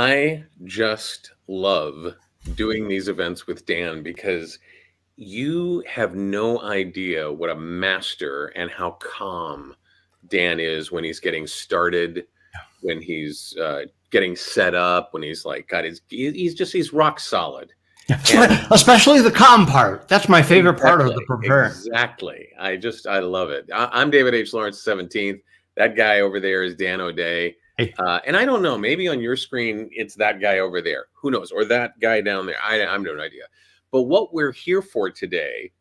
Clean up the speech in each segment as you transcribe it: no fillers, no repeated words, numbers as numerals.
I just love doing these events with Dan because you have no idea what a master and how calm Dan is when he's getting started, when he's getting set up, when he's like, God, he's rock solid. Especially the calm part. That's my favorite part of the preparing. Exactly. I love it. I'm David H. Lawrence 17th. That guy over there is Dan O'Day. Hey. And I don't know, maybe on your screen, it's that guy over there. Who knows? Or that guy down there. I have no idea. But what we're here for today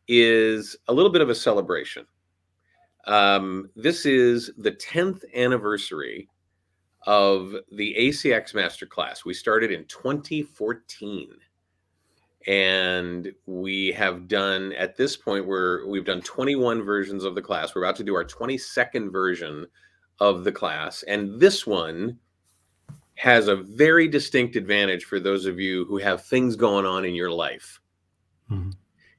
is a little bit of a celebration. This is the 10th anniversary of the ACX Masterclass. We started in 2014. And we have done, at this point, we've done 21 versions of the class. We're about to do our 22nd version of the class. And this one has a very distinct advantage for those of you who have things going on in your life. Mm-hmm.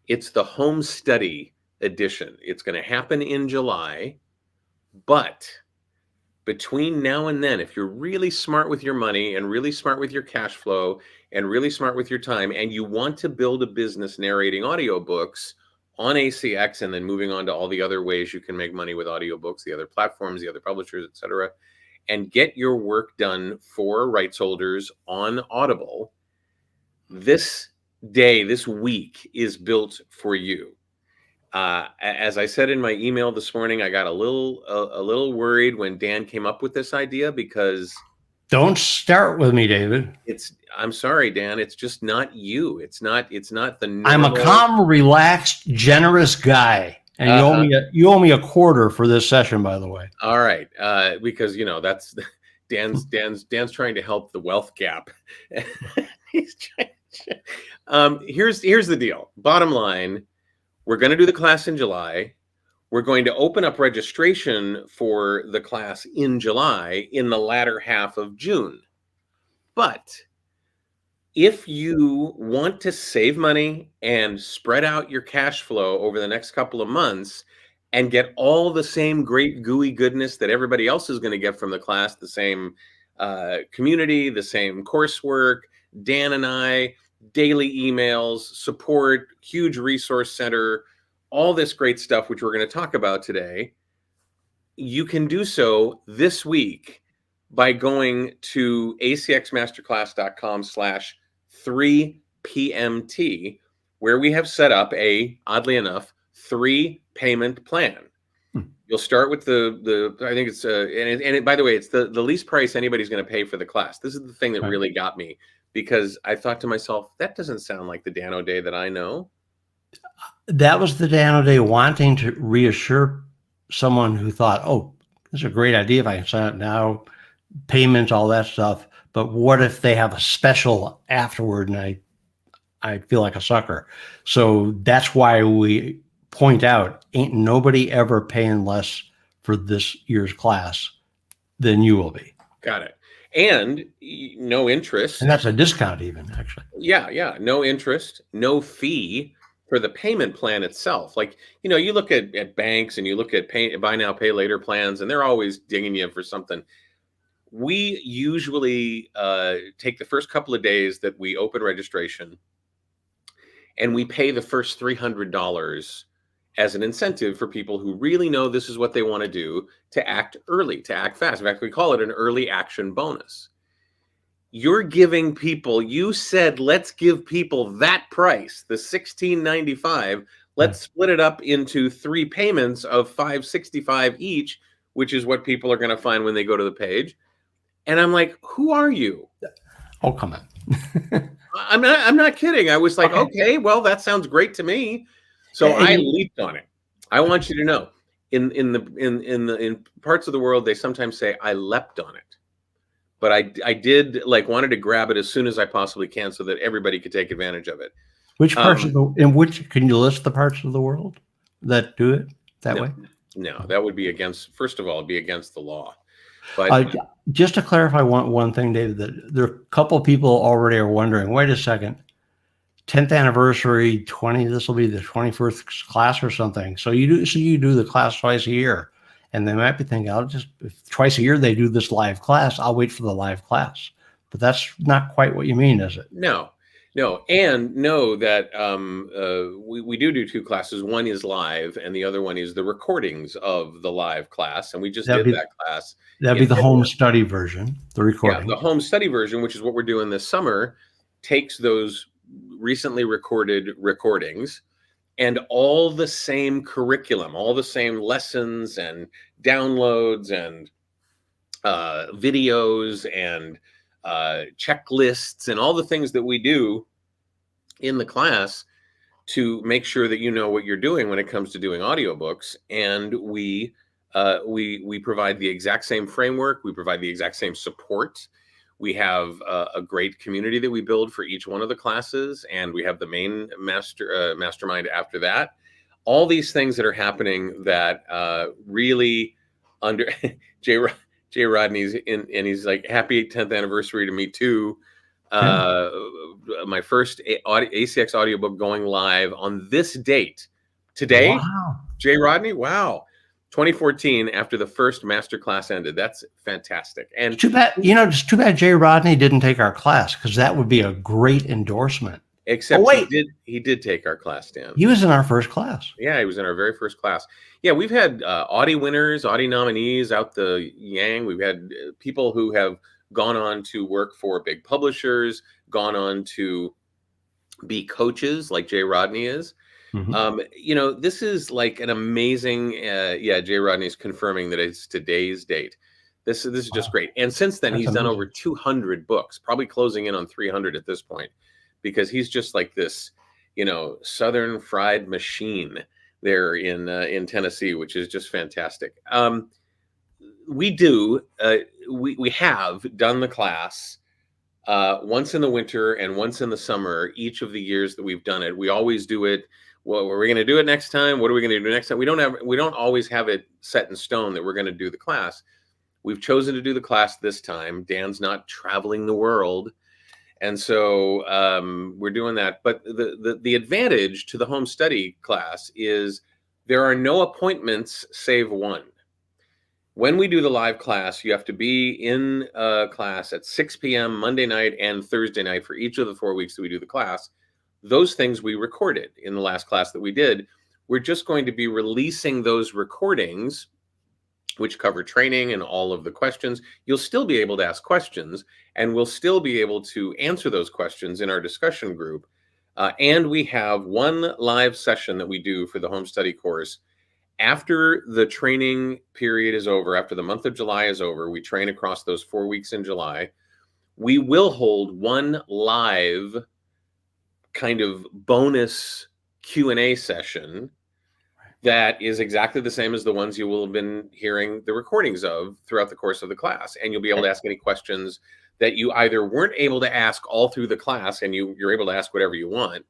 It's the home study edition. It's going to happen in July, but between now and then, if you're really smart with your money and really smart with your cash flow and really smart with your time, and you want to build a business narrating audiobooks on ACX and then moving on to all the other ways you can make money with audiobooks, the other platforms, the other publishers, etc., and get your work done for rights holders on Audible, this day, this week is built for you. As I said in my email this morning, I got a little worried when Dan came up with this idea because don't start with me, David. I'm sorry, Dan. It's just not you. It's not the normal... I'm a calm, relaxed, generous guy, and you owe me a quarter for this session, by the way. All right, because that's Dan's trying to help the wealth gap. He's trying. Here's the deal. Bottom line. We're going to do the class in July. We're going to open up registration for the class in July in the latter half of June. But if you want to save money and spread out your cash flow over the next couple of months and get all the same great gooey goodness that everybody else is going to get from the class, the same community, the same coursework, Dan and I, daily emails, support, huge resource center, all this great stuff, which we're going to talk about today, you can do so this week by going to acxmasterclass.com/3PMT, where we have set up oddly enough, 3-payment plan. You'll start with I think it's, by the way, it's the least price anybody's going to pay for the class. This is the thing that really got me. Because I thought to myself, that doesn't sound like the Dan O'Day that I know. That was the Dan O'Day wanting to reassure someone who thought, oh, this is a great idea if I can sign up now, payments, all that stuff. But what if they have a special afterward and I feel like a sucker? So that's why we point out, ain't nobody ever paying less for this year's class than you will be. Got it. And no interest. And that's a discount even, actually. Yeah. No interest, no fee for the payment plan itself. Like, you look at banks and you look at buy now, pay later plans, and they're always dinging you for something. We usually take the first couple of days that we open registration and we pay the first $300 as an incentive for people who really know this is what they want to do, to act early, to act fast. In fact, we call it an early action bonus. You're giving people, you said, let's give people that price, the $16.95. Let's split it up into 3 payments of $5.65 each, which is what people are going to find when they go to the page. And I'm like, who are you? Oh, come on. I'm not kidding. I was like, okay, well, that sounds great to me. So I leaped on it. I want you to know, in parts of the world, they sometimes say I leapt on it, but I did wanted to grab it as soon as I possibly can so that everybody could take advantage of it. Which parts can you list the parts of the world that do it that way? No, that would be first of all, it'd be against the law. But just to clarify one thing, David, that there are a couple of people already are wondering, wait a second, 10th anniversary, this will be the 21st class or something. So you do the class twice a year. And they might be thinking, twice a year they do this live class. I'll wait for the live class. But that's not quite what you mean, is it? No, no, and know that we do two classes. One is live, and the other one is the recordings of the live class. And we just That'd did be that class that'd be in the home February. study version, the Yeah, recording. the home study version, which is what we're doing this summer, takes those recently recorded recordings and all the same curriculum, all the same lessons and downloads and videos and checklists and all the things that we do in the class to make sure that you know what you're doing when it comes to doing audiobooks. And we provide the exact same framework. We provide the exact same support. We have a great community that we build for each one of the classes, and we have the main mastermind after that. All these things that are happening that really under Jay Rodney's in, and he's like, happy 10th anniversary to me too. My first ACX audiobook going live on this date today. Wow. Jay Rodney, wow. 2014, after the first masterclass ended. That's fantastic. And Too bad, it's too bad Jay Rodney didn't take our class, because that would be a great endorsement. except wait. he did take our class, Dan. He was in our first class. Yeah, he was in our very first class. Yeah, we've had Audi winners, Audi nominees out the yang. We've had people who have gone on to work for big publishers, gone on to be coaches like Jay Rodney is. Mhm. This is like an amazing, Jay Rodney's confirming that it's today's date. This is just great. And since then, That's he's done amazing. over 200 books, probably closing in on 300 at this point, because he's just like this, Southern fried machine there in Tennessee, which is just fantastic. We have done the class once in the winter and once in the summer, each of the years that we've done it. We always do it. Well, are we going to do it next time? What are we going to do next time? We don't always have it set in stone that we're going to do the class. We've chosen to do the class this time. Dan's not traveling the world, and so we're doing that. But the advantage to the home study class is there are no appointments save one. When we do the live class, you have to be in class at 6 p.m. Monday night and Thursday night for each of the 4 weeks that we do the class. Those things we recorded in the last class that we did. We're just going to be releasing those recordings, which cover training and all of the questions. You'll still be able to ask questions, and we'll still be able to answer those questions in our discussion group. And we have one live session that we do for the home study course. After the training period is over, after the month of July is over, we train across those 4 weeks in July. We will hold one live kind of bonus Q&A session that is exactly the same as the ones you will have been hearing the recordings of throughout the course of the class. And you'll be able to ask any questions that you either weren't able to ask all through the class, and you're able to ask whatever you want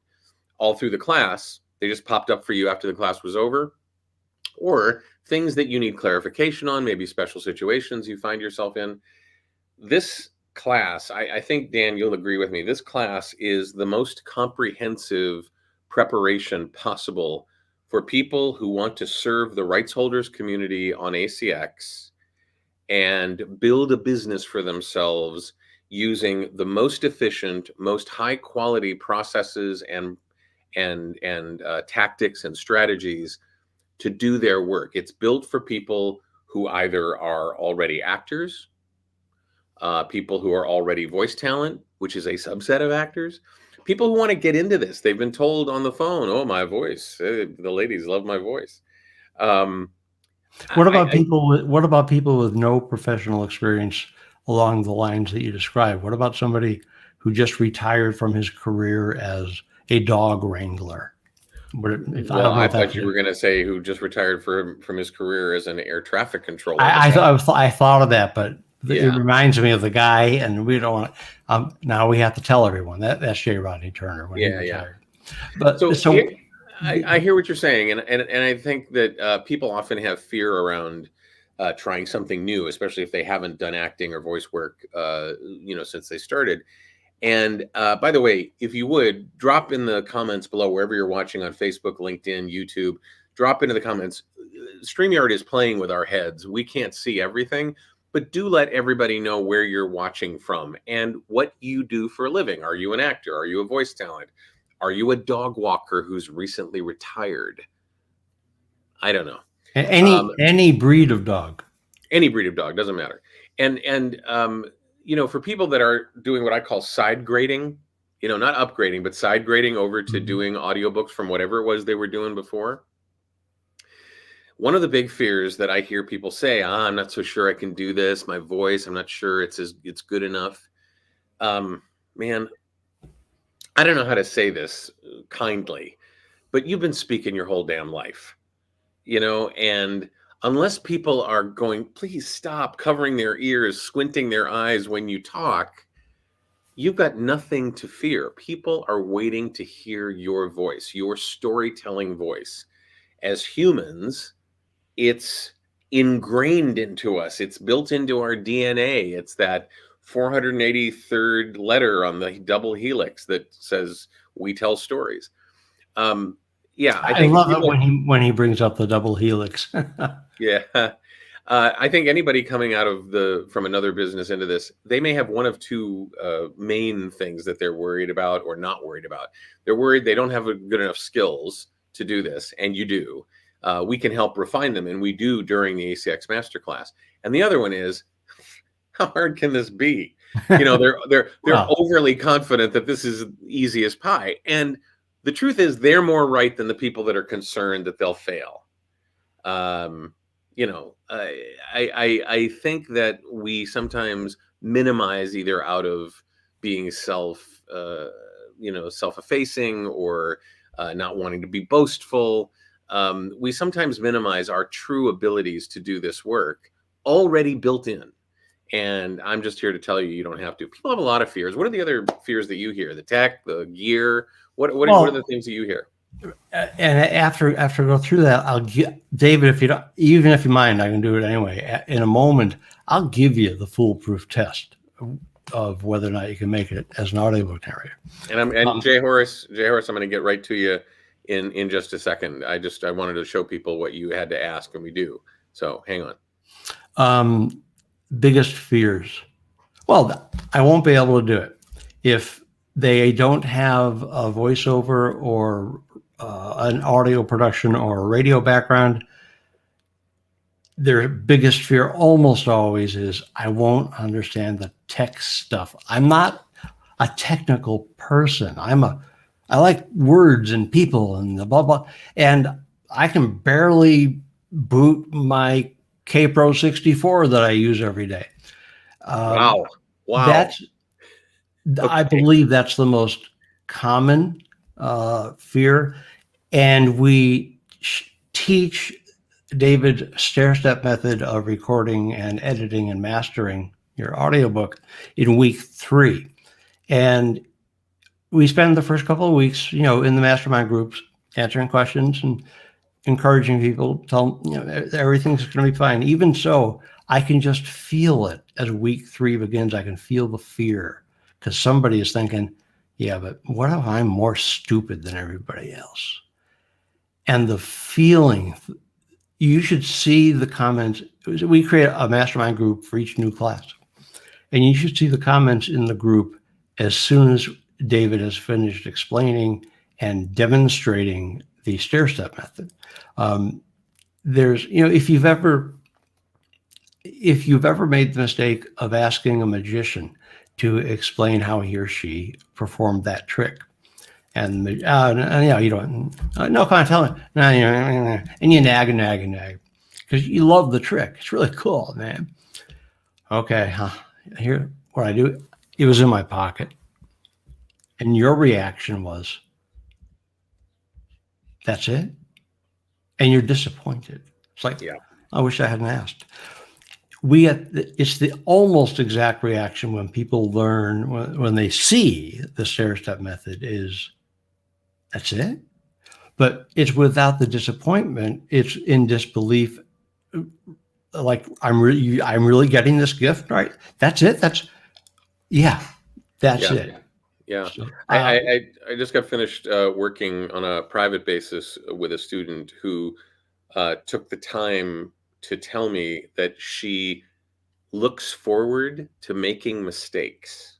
all through the class. They just popped up for you after the class was over, or things that you need clarification on, maybe special situations you find yourself in. This class, I think, Dan, you'll agree with me, this class is the most comprehensive preparation possible for people who want to serve the rights holders community on ACX and build a business for themselves using the most efficient, most high quality processes and tactics and strategies to do their work. It's built for people who either are already actors, people who are already voice talent, which is a subset of actors, people who want to get into this. They've been told on the phone, "Oh, my voice. The ladies love my voice." What about people with no professional experience along the lines that you described? What about somebody who just retired from his career as a dog wrangler? I thought you were going to say who just retired from his career as an air traffic controller. I thought of that, but it reminds me of the guy, and we don't want to. Now we have to tell everyone that's J. Rodney Turner when he retired. But I hear what you're saying, and I think that people often have fear around trying something new, especially if they haven't done acting or voice work, since they started. And by the way, if you would drop in the comments below, wherever you're watching on Facebook, LinkedIn, YouTube, drop into the comments. StreamYard is playing with our heads. We can't see everything, but do let everybody know where you're watching from and what you do for a living. Are you an actor? Are you a voice talent? Are you a dog walker who's recently retired? I don't know. Any breed of dog. Any breed of dog, doesn't matter. And for people that are doing what I call side grading, not upgrading, but side grading over to doing audiobooks from whatever it was they were doing before. One of the big fears that I hear people say, I'm not so sure I can do this. My voice, I'm not sure it's good enough. Man, I don't know how to say this kindly, but you've been speaking your whole damn life, and unless people are going, please stop covering their ears, squinting their eyes when you talk, you've got nothing to fear. People are waiting to hear your voice, your storytelling voice. As humans, it's ingrained into us. It's built into our DNA. It's that 483rd letter on the double helix that says we tell stories. Yeah, I I think love it people, when he brings up the double helix. yeah. I think anybody coming out of from another business into this, they may have one of two main things that they're worried about or not worried about. They're worried they don't have good enough skills to do this, and you do. We can help refine them, and we do during the ACX Masterclass. And the other one is, how hard can this be? They're Well, overly confident that this is easy as pie, and the truth is, they're more right than the people that are concerned that they'll fail. I think that we sometimes minimize, either out of being self-effacing, or not wanting to be boastful. We sometimes minimize our true abilities to do this work already built in. And I'm just here to tell you, you don't have to. People have a lot of fears. What are the other fears that you hear? The tech, the gear? What are the things that you hear? And after I go through that, I'll give David, if you don't, even if you mind, I can do it anyway. In a moment, I'll give you the foolproof test of whether or not you can make it as an audiobook narrator. And Jay Horace, I'm going to get right to you in just a second. I wanted to show people what you had to ask, and we do. So hang on. Biggest fears. Well, I won't be able to do it if they don't have a voiceover or an audio production or a radio background. Their biggest fear almost always is, I won't understand the tech stuff. I'm not a technical person. I like words and people and the blah, blah. And I can barely boot my K-Pro 64 that I use every day. Wow. That's, okay. I believe that's the most common fear. And we teach David stair-step method of recording and editing and mastering your audiobook in week 3. And we spend the first couple of weeks, in the mastermind groups, answering questions and encouraging people, tell them, everything's going to be fine. Even so, I can just feel it as week 3 begins. I can feel the fear, because somebody is thinking, yeah, but what if I'm more stupid than everybody else? And the feeling, you should see the comments. We create a mastermind group for each new class, and you should see the comments in the group as soon as David has finished explaining and demonstrating the stair-step method. There's, if you've ever made the mistake of asking a magician to explain how he or she performed that trick, and you don't, no, come on, tell me, and you nag, because you love the trick. It's really cool, man. Okay, here, what I do, it was in my pocket, and your reaction was, that's it? And you're disappointed. It's like, yeah, I wish I hadn't asked. It's the almost exact reaction when people learn, when they see the stair-step method, is, that's it? But it's without the disappointment. It's in disbelief. Like, I'm really getting this gift, right? That's it? That's it. Yeah. So, I just got finished working on a private basis with a student who took the time to tell me that she looks forward to making mistakes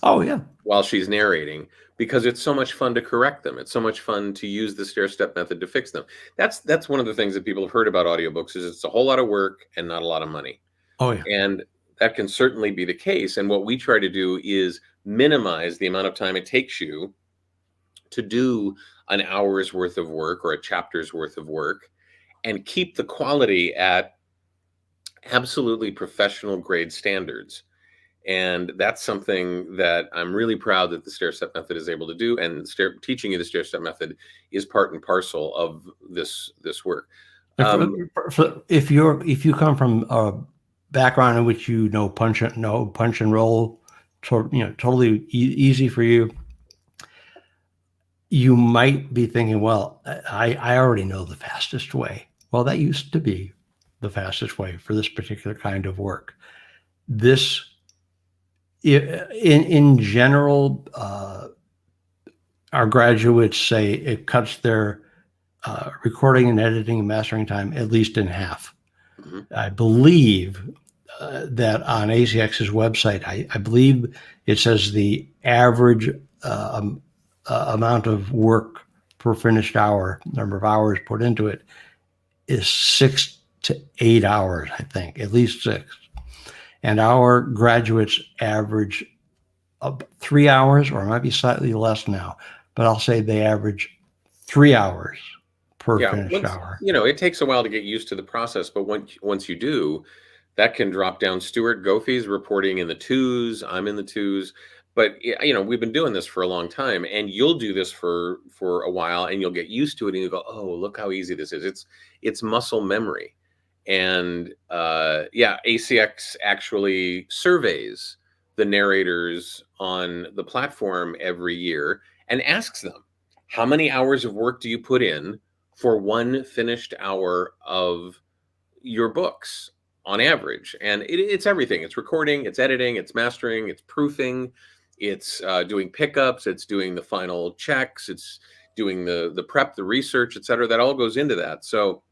Oh yeah. while she's narrating, because it's so much fun to correct them. It's so much fun to use the stair-step method to fix them. That's one of the things that people have heard about audiobooks, is it's a whole lot of work and not a lot of money. Oh yeah. And that can certainly be the case. And what we try to do is minimize the amount of time it takes you to do an hour's worth of work or a chapter's worth of work, and keep the quality at absolutely professional grade standards. And that's something that I'm really proud that the stair-step method is able to do. And teaching you the stair-step method is part and parcel of this work. If you come from a background in which punch and roll, totally easy for you, you might be thinking, well, I already know the fastest way. Well, that used to be the fastest way for this particular kind of work. This, in general, our graduates say it cuts their recording and editing and mastering time at least in half. Mm-hmm. I believe that on ACX's website, I believe it says the average amount of work per finished hour, number of hours put into it, is 6 to 8 hours, I think, at least 6. And our graduates average 3 hours, or it might be slightly less now, but I'll say they average 3 hours per finished hour. It takes a while to get used to the process, but once you do, that can drop down. Stuart Goffey's reporting in the 2s. I'm in the 2s. But we've been doing this for a long time, and you'll do this for a while, and you'll get used to it, and you go, "Oh, look how easy this is." It's muscle memory. And ACX actually surveys the narrators on the platform every year and asks them, how many hours of work do you put in for one finished hour of your books on average? And it's everything. It's recording, it's editing, it's mastering, it's proofing, it's doing pickups, it's doing the final checks, it's doing the prep, the research, etc. That all goes into that. So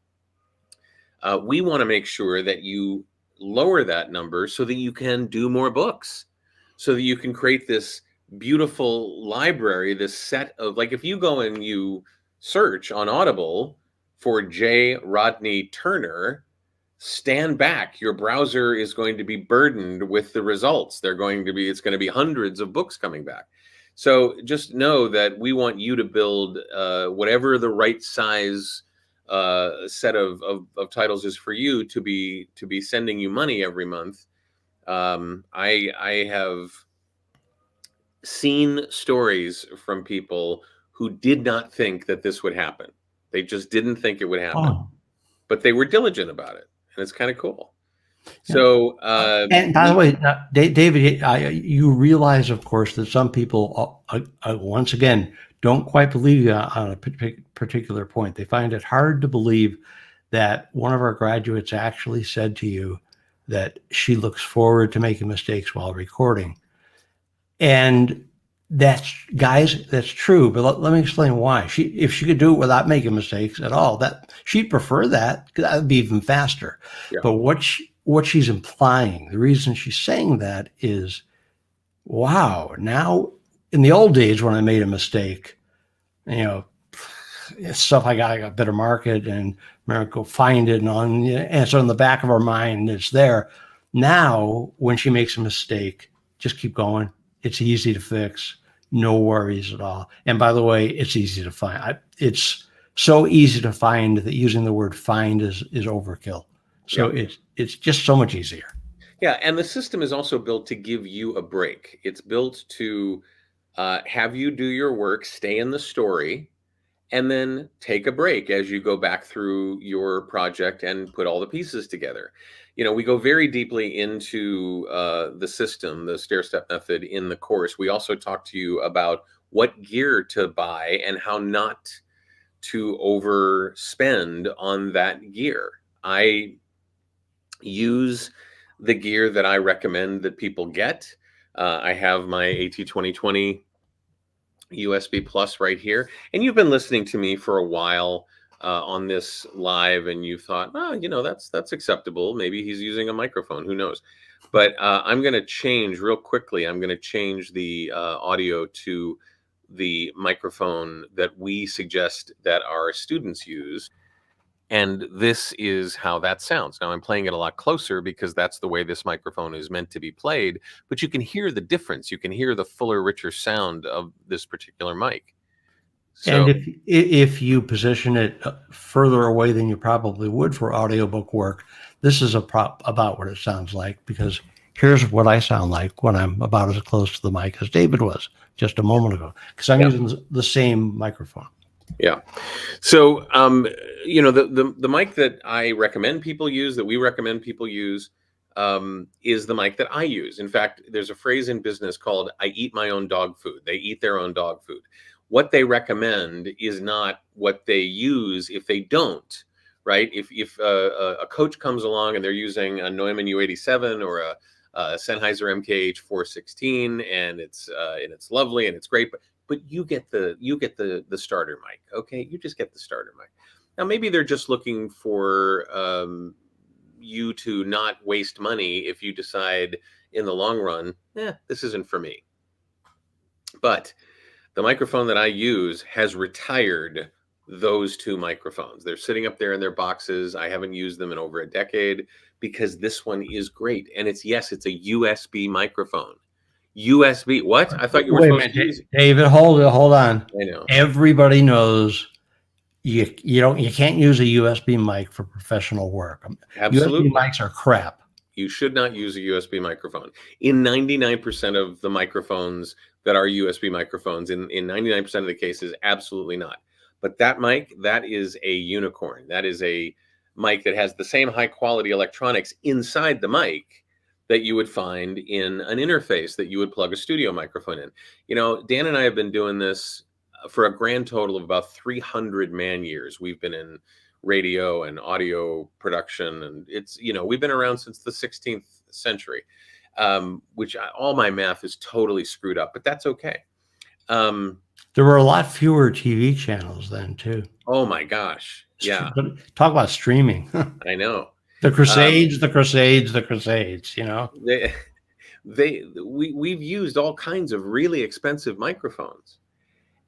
we want to make sure that you lower that number so that you can do more books, so that you can create this beautiful library, this set of, like, if you go and you search on Audible for J. Rodney Turner, stand back. Your browser is going to be burdened with the results. It's going to be hundreds of books coming back. So just know that we want you to build whatever the right size set of titles is for you to be sending you money every month. I have seen stories from people who did not think that this would happen. They just didn't think it would happen, but they were diligent about it, and it's kind of cool. So, and by the way, David, you realize, of course, that some people, once again, don't quite believe you on a particular point. They find it hard to believe that one of our graduates actually said to you that she looks forward to making mistakes while recording. And that's true. But let me explain why. If she could do it without making mistakes at all, that she'd prefer that, because that would be even faster. Yeah. But what she's implying, the reason she's saying that is, wow, now in the old days when I made a mistake, stuff I got better market and go find it, and so in the back of our mind it's there. Now when she makes a mistake, just keep going. It's easy to fix, no worries at all. And by the way, it's easy to find. It's so easy to find that using the word find is overkill. So it's just so much easier. Yeah, and the system is also built to give you a break. It's built to have you do your work, stay in the story, and then take a break as you go back through your project and put all the pieces together. We go very deeply into the system, the stair-step method, in the course. We also talk to you about what gear to buy and how not to overspend on that gear. I use the gear that I recommend that people get. I have my AT2020 USB Plus right here, and you've been listening to me for a while. on this live and you thought, oh, that's acceptable. Maybe he's using a microphone. Who knows? But I'm going to change real quickly. I'm going to change the audio to the microphone that we suggest that our students use. And this is how that sounds. Now I'm playing it a lot closer because that's the way this microphone is meant to be played, but you can hear the difference. You can hear the fuller, richer sound of this particular mic. And So if you position it further away than you probably would for audiobook work, this is about what it sounds like, because here's what I sound like when I'm about as close to the mic as David was just a moment ago, because I'm using the same microphone. Yeah. So, the mic that I recommend people use, that we recommend people use, is the mic that I use. In fact, there's a phrase in business called "I eat my own dog food." They eat their own dog food. What they recommend is not what they use if they don't, right? If a coach comes along and they're using a Neumann U87 or a Sennheiser MKH 416 and it's lovely and it's great, but you get the starter mic, okay? You just get the starter mic. Now maybe they're just looking for you to not waste money if you decide in the long run, this isn't for me. But the microphone that I use has retired those two microphones. They're sitting up there in their boxes. I haven't used them in over a decade because this one is great. And it's a USB microphone. USB, what? I thought you were supposed to use it. David, hold on. I know. Everybody knows you can't use a USB mic for professional work. Absolutely. USB mics are crap. You should not use a USB microphone. In 99% of the microphones that are USB microphones, in 99% of the cases, absolutely not. But that mic, that is a unicorn. That is a mic that has the same high quality electronics inside the mic that you would find in an interface that you would plug a studio microphone in. Dan and I have been doing this for a grand total of about 300 man years. We've been in radio and audio production, and we've been around since the 16th century, which all my math is totally screwed up, but that's okay. There were a lot fewer TV channels then too. Oh my gosh. Yeah. Talk about streaming. I know. The Crusades, We've used all kinds of really expensive microphones.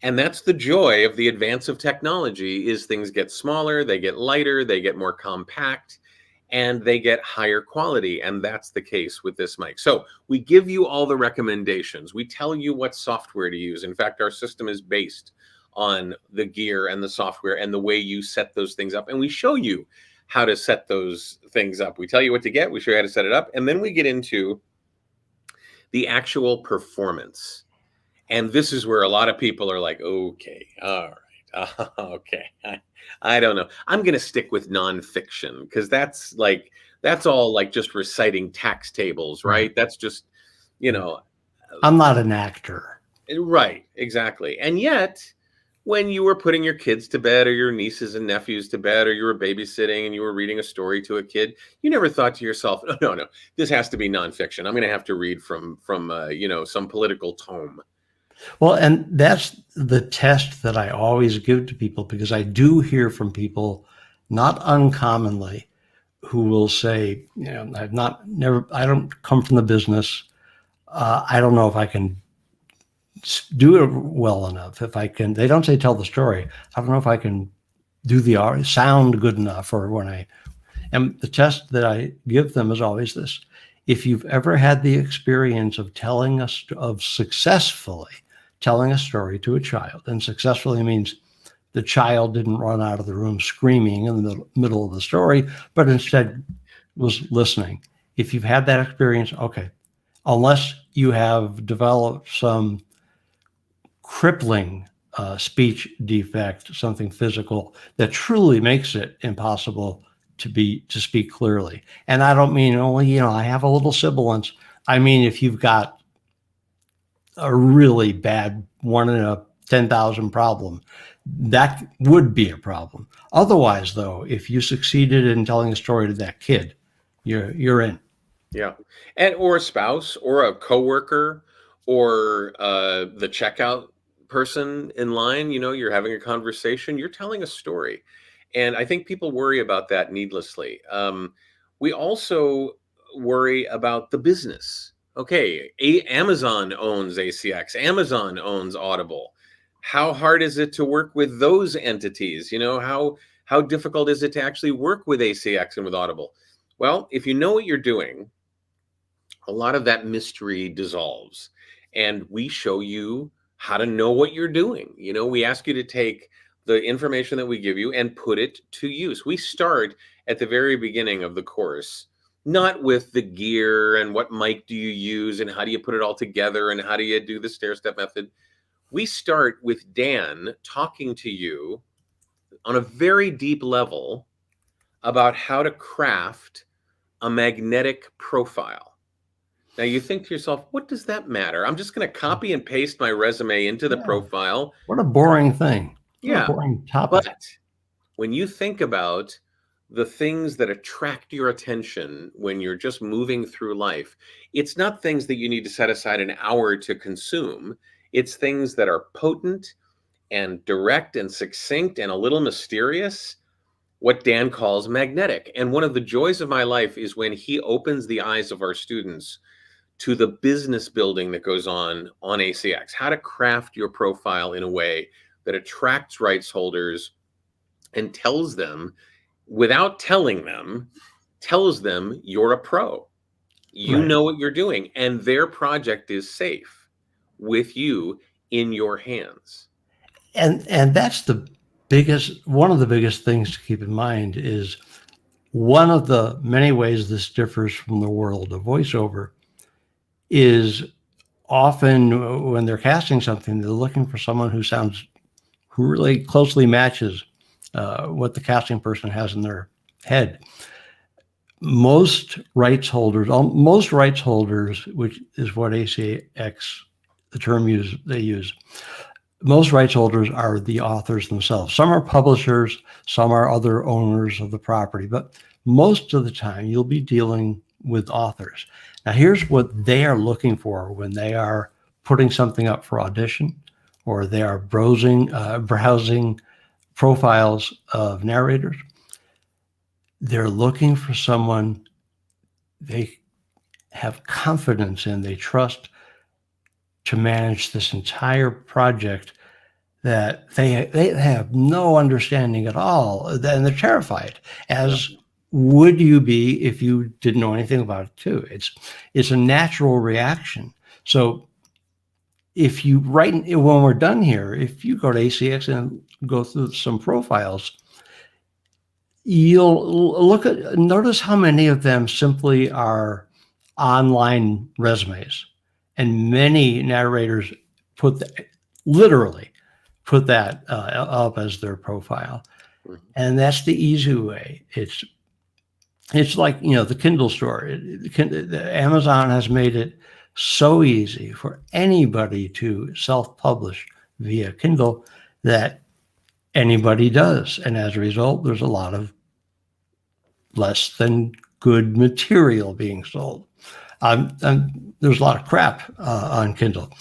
And that's the joy of the advance of technology, is things get smaller, they get lighter, they get more compact, and they get higher quality. And that's the case with this mic. So we give you all the recommendations. We tell you what software to use. In fact, our system is based on the gear and the software and the way you set those things up. And we show you how to set those things up. We tell you what to get, we show you how to set it up, and then we get into the actual performance. And this is where a lot of people are like, okay, all right, okay, I don't know. I'm going to stick with nonfiction because that's all like just reciting tax tables, right? That's just, I'm not an actor. Right, exactly. And yet, when you were putting your kids to bed or your nieces and nephews to bed, or you were babysitting and you were reading a story to a kid, you never thought to yourself, no, this has to be nonfiction. I'm going to have to read from some political tome. Well, and that's the test that I always give to people, because I do hear from people, not uncommonly, who will say, I don't come from the business. I don't know if I can do it well enough. They don't say tell the story. I don't know if I can do the sound good enough, and the test that I give them is always this: if you've ever had the experience of successfully telling a story to a child, and successfully means the child didn't run out of the room screaming in the middle of the story, but instead was listening. If you've had that experience, okay, unless you have developed some crippling speech defect, something physical that truly makes it impossible to speak clearly. And I don't mean only, I have a little sibilance. I mean, if you've got a really bad 1 in a 10,000 problem, that would be a problem. Otherwise, though, if you succeeded in telling a story to that kid, you're in. Yeah. Or a spouse or a coworker or the checkout person in line, you're having a conversation, you're telling a story. And I think people worry about that needlessly. We also worry about the business. Okay, Amazon owns ACX, Amazon owns Audible. How hard is it to work with those entities? How difficult is it to actually work with ACX and with Audible? Well, if you know what you're doing, a lot of that mystery dissolves, and we show you how to know what you're doing. We ask you to take the information that we give you and put it to use. We start at the very beginning of the course, not with the gear and what mic do you use and how do you put it all together and how do you do the stair step method. We start with Dan talking to you on a very deep level about how to craft a magnetic profile. Now you think to yourself, what does that matter? I'm just going to copy and paste my resume into the profile. What a boring thing. What Yeah. a boring topic. But when you think about the things that attract your attention when you're just moving through life, it's not things that you need to set aside an hour to consume. It's things that are potent and direct and succinct and a little mysterious, what Dan calls magnetic. And one of the joys of my life is when he opens the eyes of our students to the business building that goes on ACX, how to craft your profile in a way that attracts rights holders and tells them, without telling them, you're a pro. You Right. know what you're doing, and their project is safe with you in your hands. And that's one of the biggest things to keep in mind is one of the many ways this differs from the world of voiceover is often when they're casting something, they're looking for someone who really closely matches what the casting person has in their head. Most rights holders, which is what ACX, the term they use, most rights holders are the authors themselves. Some are publishers, some are other owners of the property, but most of the time you'll be dealing with authors. Now, here's what they are looking for when they are putting something up for audition, or they are browsing profiles of narrators. They're looking for someone they have confidence in, they trust to manage this entire project that they have no understanding at all, and they're terrified, as would you be if you didn't know anything about it too. It's a natural reaction. So when we're done here, if you go to ACX and go through some profiles, you'll notice how many of them simply are online resumes, and many narrators literally put that up as their profile. And that's the easy way. It's like, the Kindle store. Amazon has made it so easy for anybody to self-publish via Kindle that anybody does. And as a result, there's a lot of less than good material being sold. There's a lot of crap on Kindle.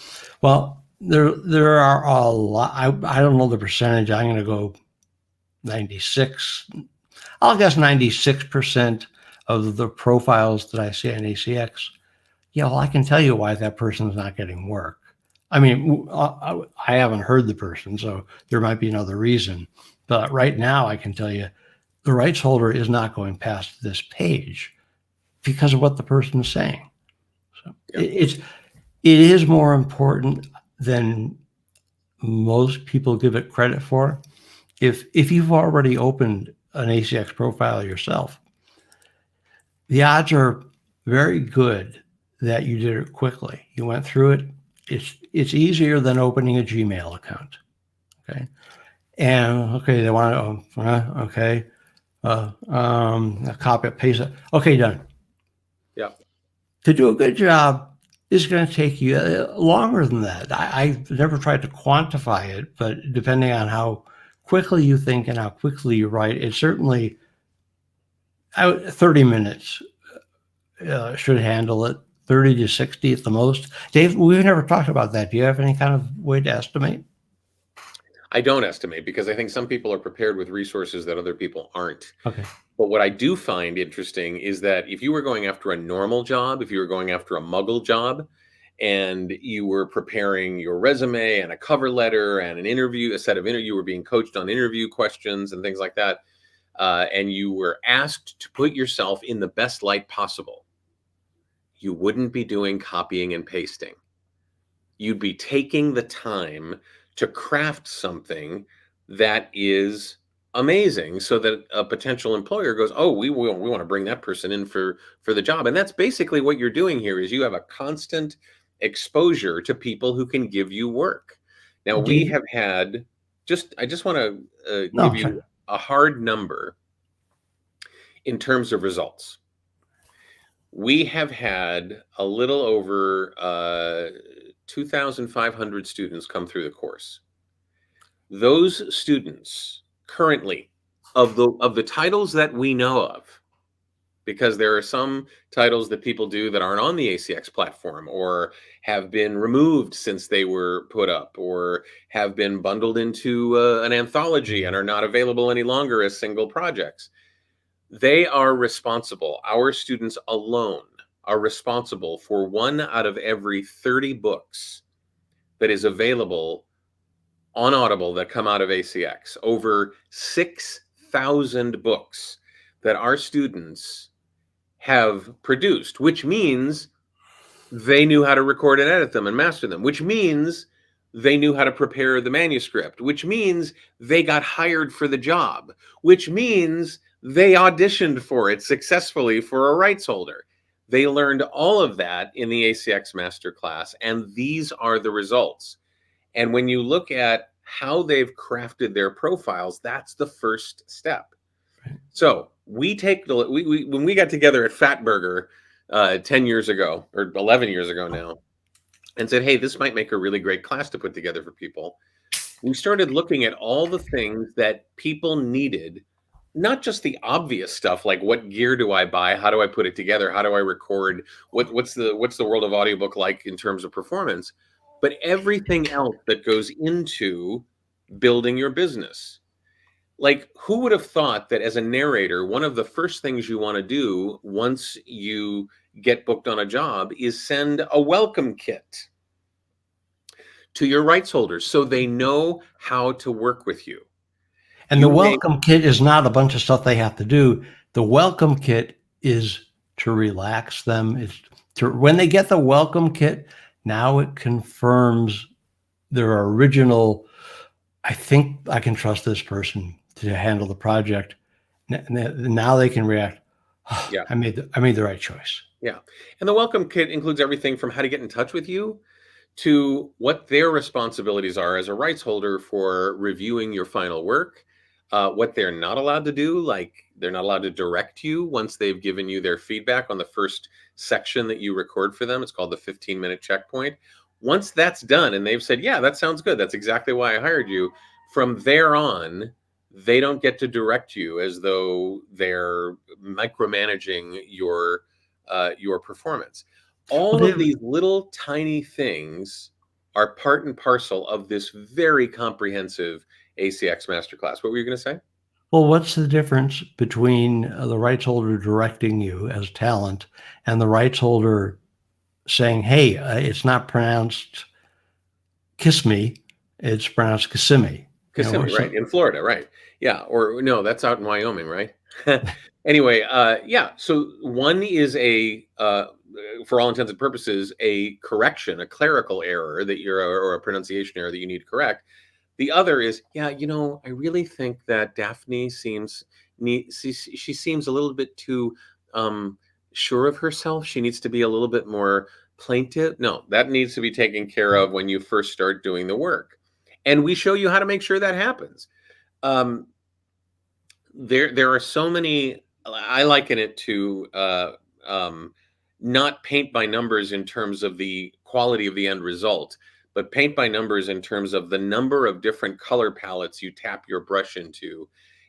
Well, there are a lot. I don't know the percentage. I'm going to go 96. I'll guess 96% of the profiles that I see on ACX. Yeah, well, I can tell you why that person's not getting work. I mean, I haven't heard the person, so there might be another reason. But right now, I can tell you the rights holder is not going past this page because of what the person is saying. So it is more important than most people give it credit for. If you've already opened an ACX profile yourself, the odds are very good that you did it quickly. You went through it. It's easier than opening a Gmail account. Okay. And they want to, copy it, paste it. Okay, done. Yeah. To do a good job is going to take you longer than that. I've never tried to quantify it, but depending on how quickly you think and how quickly you write, it's certainly 30 minutes should handle it, 30 to 60 at the most. Dave, we've never talked about that. Do you have any kind of way to estimate? I don't estimate because I think some people are prepared with resources that other people aren't. Okay. But what I do find interesting is that if you were going after a normal job, if you were going after a muggle job, and you were preparing your resume and a cover letter and an interview, a set of interview, you were being coached on interview questions and things like that, and you were asked to put yourself in the best light possible, you wouldn't be doing copying and pasting. You'd be taking the time to craft something that is amazing so that a potential employer goes, oh, we want to bring that person in for the job. And that's basically what you're doing here is you have a constant exposure to people who can give you work. Now Do we you, have had I just want to no, give I'm sorry. you a hard number in terms of results. We have had a little over 2,500 students come through the course. Those students currently, of the titles that we know of, because there are some titles that people do that aren't on the ACX platform or have been removed since they were put up or have been bundled into an anthology and are not available any longer as single projects. They are responsible, our students alone are responsible for 1 out of every 30 books that is available on Audible that come out of ACX. Over 6,000 books that our students have produced, which means they knew how to record and edit them and master them, which means they knew how to prepare the manuscript, which means they got hired for the job, which means they auditioned for it successfully for a rights holder. They learned all of that in the ACX Masterclass, and these are the results. And when you look at how they've crafted their profiles, that's the first step. Right. So we when we got together at Fatburger 10 years ago, or 11 years ago now, and said, hey, this might make a really great class to put together for people. We started looking at all the things that people needed, not just the obvious stuff like what gear do I buy, how do I put it together, how do I record, what's the world of audiobook like in terms of performance, but everything else that goes into building your business. Like, who would have thought that as a narrator, one of the first things you want to do once you get booked on a job is send a welcome kit to your rights holders so they know how to work with you. And the You may, welcome kit is not a bunch of stuff they have to do. The welcome kit is to relax them. It's to when they get the welcome kit, now it confirms their original, I think I can trust this person to handle the project. Now they can react. Oh, yeah, I made the right choice. yeah. And the welcome kit includes everything from how to get in touch with you to what their responsibilities are as a rights holder for reviewing your final work, what they're not allowed to do, like they're not allowed to direct you once they've given you their feedback on the first section that you record for them. It's called the 15-minute checkpoint. Once that's done and they've said, yeah, that sounds good, that's exactly why I hired you, from there on, they don't get to direct you as though they're micromanaging your performance. Well, All of David, these little tiny things are part and parcel of this very comprehensive ACX masterclass. What were you going to say? well, what's the difference between the rights holder directing you as talent and the rights holder saying, "Hey, it's not pronounced kiss me, it's pronounced Kissimmee." Kissimmee, right, in Florida, right? Yeah, or no, that's out in Wyoming, right? Anyway, yeah. So one is for all intents and purposes, a correction, a clerical error that or a pronunciation error that you need to correct. The other is, yeah, I really think that Daphne she seems a little bit too sure of herself. She needs to be a little bit more plaintive. No, that needs to be taken care of when you first start doing the work. And we show you how to make sure that happens. Um, there are so many. I liken it to not paint by numbers in terms of the quality of the end result, but paint by numbers in terms of the number of different color palettes you tap your brush into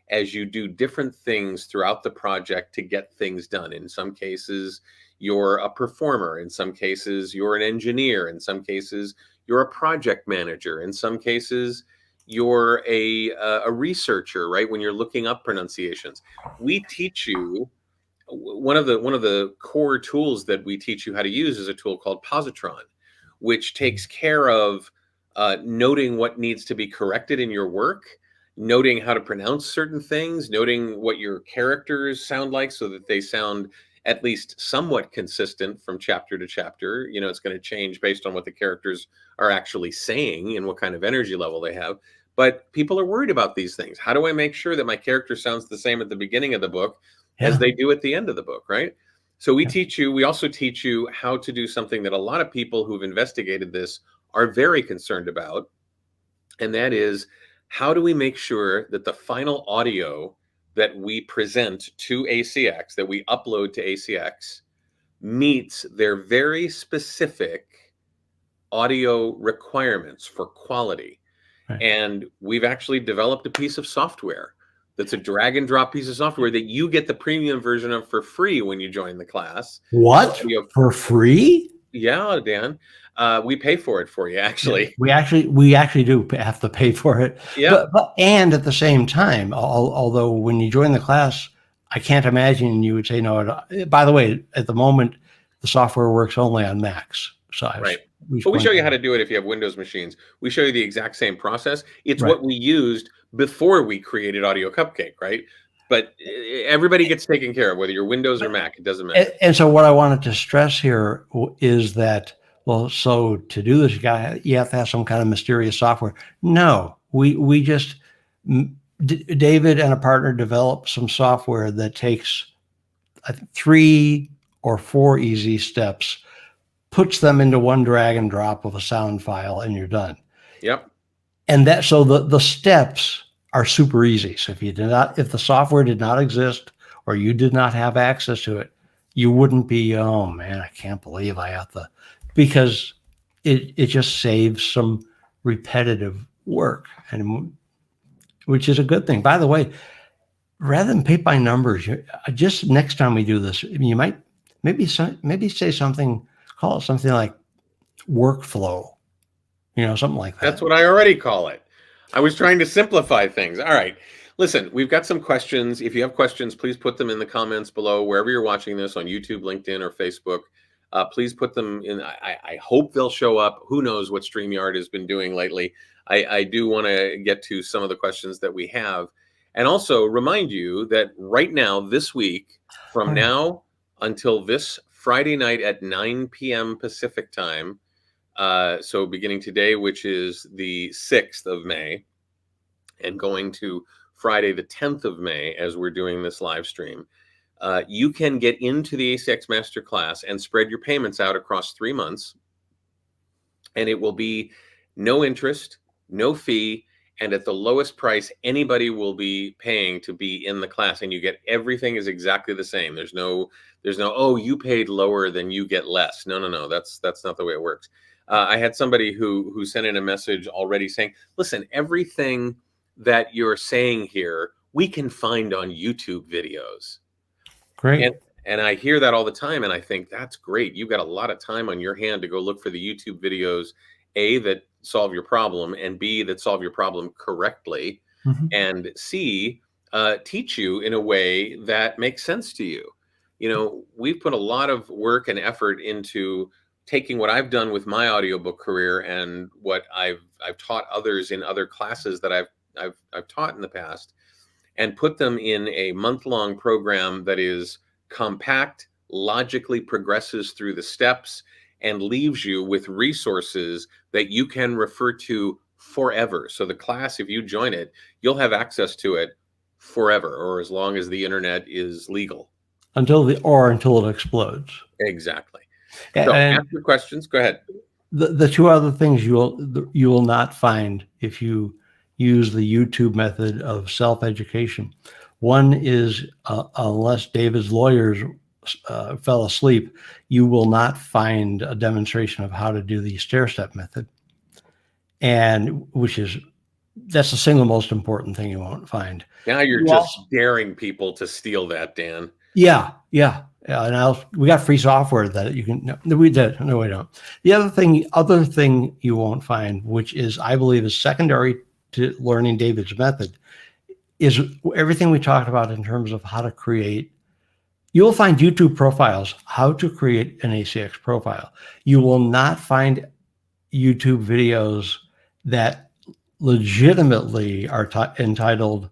as you do different things throughout the project to get things done. In some cases, you're a performer. In some cases, you're an engineer. In some cases, you're a project manager. In some cases, you're a researcher, right? When you're looking up pronunciations, we teach you one of the core tools that we teach you how to use is a tool called Positron, which takes care of noting what needs to be corrected in your work, noting how to pronounce certain things, noting what your characters sound like so that they sound at least somewhat consistent from chapter to chapter. You know, it's going to change based on what the characters are actually saying and what kind of energy level they have. But people are worried about these things. How do I make sure that my character sounds the same at the beginning of the book as they do at the end of the book, right? So we also teach you how to do something that a lot of people who've investigated this are very concerned about. And that is, how do we make sure that the final audio that we present to ACX, that we upload to ACX, meets their very specific audio requirements for quality? Right. And we've actually developed a piece of software that's a drag and drop piece of software that you get the premium version of for free when you join the class. What? For free? Yeah, Dan. We pay for it for you, actually. We actually do have to pay for it. Yeah. But and at the same time, although when you join the class, I can't imagine you would say no. By the way, at the moment, the software works only on Macs. So Right. But we show you how to do it if you have Windows machines. We show you the exact same process. It's Right. what we used before we created Audio Cupcake, right? But everybody gets taken care of, whether you're Windows or Mac. It doesn't matter. And so what I wanted to stress here is that, well, so to do this, you have to have some kind of mysterious software. No, we just, David and a partner developed some software that takes, I think, 3 or 4 easy steps, puts them into one drag and drop of a sound file, and you're done. Yep. And that, so the steps are super easy. So if the software did not exist or you did not have access to it, you wouldn't be, oh man, I can't believe I have to, because it just saves some repetitive work, and which is a good thing. By the way, rather than pay by numbers, just next time we do this, you might maybe say something, call it something like workflow, something like that. That's what I already call it. I was trying to simplify things. All right. Listen, we've got some questions. If you have questions, please put them in the comments below, wherever you're watching this, on YouTube, LinkedIn, or Facebook. Please put them in. I hope they'll show up. Who knows what StreamYard has been doing lately. I do want to get to some of the questions that we have. And also remind you that right now, this week, from now until this Friday night at 9 p.m. Pacific time, so beginning today, which is the 6th of May, and going to Friday the 10th of May as we're doing this live stream, you can get into the ACX Masterclass and spread your payments out across 3 months. And it will be no interest, no fee, and at the lowest price anybody will be paying to be in the class. And you get everything is exactly the same. There's no, oh, you paid lower, then you get less. No. That's not the way it works. I had somebody who sent in a message already saying, listen, everything that you're saying here, we can find on YouTube videos. Great. And I hear that all the time, and I think that's great. You've got a lot of time on your hand to go look for the YouTube videos, A, that solve your problem, and B, that solve your problem correctly, and C, teach you in a way that makes sense to you. We've put a lot of work and effort into taking what I've done with my audiobook career and what I've taught others in other classes that I've taught in the past, and put them in a month-long program that is compact, logically progresses through the steps, and leaves you with resources that you can refer to forever. So the class, if you join it, you'll have access to it forever, or as long as the internet is legal. Until it explodes. Exactly. So ask your questions. Go ahead. The 2 other things you will not find if you use the YouTube method of self-education. One is, unless David's lawyers fell asleep, you will not find a demonstration of how to do the stair-step method, and that's the single most important thing you won't find. Now you're just daring people to steal that, Dan. Yeah. And we got free software that you can. No, we did. No, we don't. The other thing you won't find, which is, I believe, is secondary to learning David's method is everything we talked about in terms of how to create. You'll find YouTube profiles, how to create an ACX profile. You will not find YouTube videos that legitimately are entitled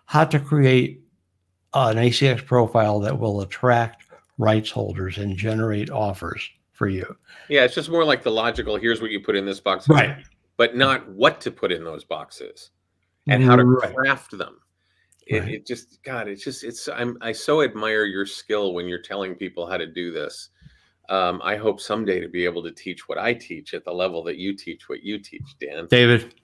how to create an ACX profile that will attract rights holders and generate offers for you. Yeah, it's just more like the logical, here's what you put in this box, Right. but not what to put in those boxes and how to Right. craft them. Right. It just, God, I so admire your skill when you're telling people how to do this. I hope someday to be able to teach what I teach at the level that you teach what you teach, Dan. David,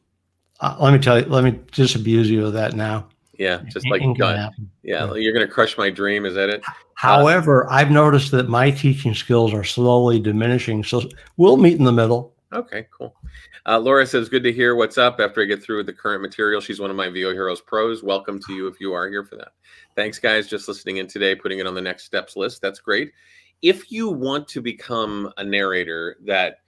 let me disabuse you of that now. Yeah, just like Ain't gonna done. happen. Yeah, you're going to crush my dream. Is that it? However, I've noticed that my teaching skills are slowly diminishing. So we'll meet in the middle. Okay, cool. Laura says, good to hear. What's up? After I get through with the current material, she's one of my VO Heroes pros. Welcome to you if you are here for that. Thanks, guys, just listening in today, putting it on the next steps list. That's great. If you want to become a narrator, that,